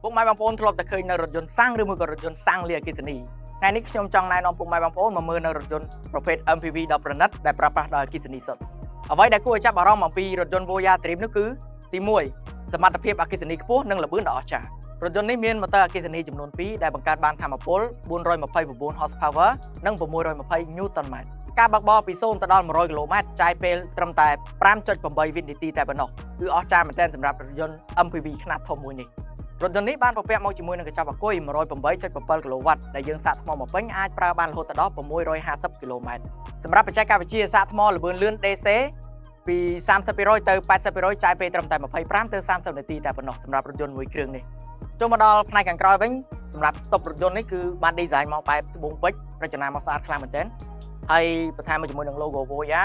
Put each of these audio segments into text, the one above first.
ពុកម៉ែបងប្អូនធ្លាប់តែឃើញនៅរថយន្តសាំងឬមួយក៏រថយន្តសាំងលាអគ្គិសនីថ្ងៃនេះខ្ញុំចង់ណែនាំពុកម៉ែបងប្អូនមកមើលនៅរថយន្តប្រភេទ MPV ដ៏ប្រណិតដែលប្រើប្រាស់ដោយអគ្គិសនីសុទ្ធអ្វីដែលគួរឲ្យចាប់អារម្មណ៍អំពីរថយន្ត Voya Dream នោះគឺទី1សមត្ថភាពអគ្គិសនីខ្ពស់និងល្បឿនដ៏អស្ចារ្យរថយន្តនេះមានម៉ូទ័រអគ្គិសនីចំនួន2ដែលបង្កើតបានថាមពល429 horsepower និង620 Newton m ការបើកបរពី0ទៅដល់100គីឡូម៉ែត្រចាយពេលត្រឹមតែ 5.8 វិនាទីតែប៉ុណ្ណោះគឺអស្ចារ្យមែនទែនសម្រាប់រថយន្ត MPV ខ្នាតធំមួយនេះរថយន្តនេះបានបំពាក់មកជាមួយនឹងកញ្ចប់អាគុយ 108.7 គីឡូវ៉ាត់ដែលយើងសាកថ្មមកពេញអាចប្រើបានរហូតដល់ 650 គីឡូម៉ែត្រសម្រាប់បច្ចេកវិទ្យាសាកថ្មល្បឿនលឿន DC ពី 30% ទៅ 80% ចាយពេលត្រឹមតែ 25 ទៅ 30 នាទីតែប៉ុណ្ណោះសម្រាប់រថយន្តមួយគ្រឿងនេះចូលមកដល់ផ្នែកខាងក្រោយវិញសម្រាប់ស្តុបរថយន្តនេះគឺបាន design មកបែបត្បូងពេជ្ររចនាមកស្អាតខ្លាំងមែនទែនហើយបន្ថែមមកជាមួយនឹង logo Voya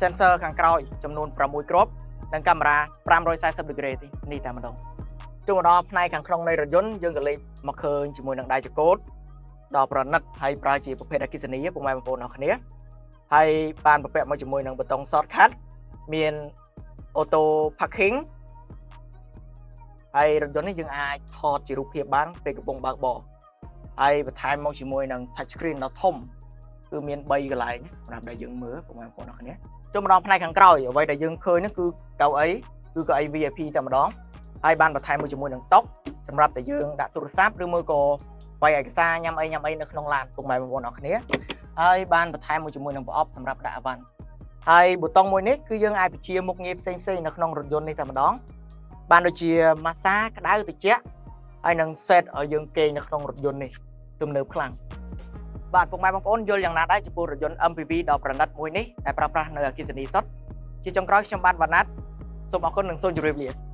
sensor ខាងក្រោយចំនួន6គ្រាប់និងកាមេរ៉ា540 degree នេះតែម្ដងចូលមកដល់ផ្នែកខាងក្នុងនៃរថយន្តយើងក៏លេចមកឃើញជាមួយនឹងដៃចង្កូតដ៏ប្រណិតហើយប្រើជាប្រភេទអគ្គិសនីពុកម៉ែបងប្អូនអរគ្នាហើយបានបំពាក់មកជាមួយនឹងប៊ូតុង shortcut មាន auto parking ហើយរថយន្តនេះយើងអាចថតជារូបភាពបានពេលកំពុងបើកបរហើយបន្ថែមមកជាមួយនឹង touch screen ដ៏ធំគឺមាន3កន្លែងសម្រាប់ដែលយើងមើលពុកម៉ែបងប្អូនអរគ្នាចូលមកដល់ផ្នែកខាងក្រោយអ្វីដែលយើងឃើញនោះគឺកៅអីVIP តែម្ដងហើយបានបន្ថែមមួយជាមួយនឹងតុសម្រាប់តែយើងដាក់ទូរស័ព្ទឬមួយក៏វាយឯកសារញ៉ាំអីនៅក្នុងឡានពុកម៉ែបងប្អូនអរគ្នាហើយបានបន្ថែមមួយជាមួយនឹងប្រអប់សម្រាប់ដាក់អវ៉ាន់ហើយប៊ូតុងមួយនេះគឺយើងអាចបញ្ជាមុខងារផ្សេងៗនៅក្នុងរថយន្តនេះតែម្ដងបានដូចជាម៉ាស្សាក្តៅត្រជាក់ហើយនឹង set ឲ្យយើងគេងនៅក្នុងរថយន្តនេះទំនើបខ្លាំងបាទពុកម៉ែបងប្អូនយល់យ៉ាងណាដែរចំពោះរថយន្ត MPV ដ៏ប្រណិតមួយនេះដែលប្រើប្រាស់នៅអគ្គិសនីសុទ្ធជាចុងក្រោយខ្ញុំបាទវណ្ណាត់សូមអរគុណនិងសូមជម្រាបលា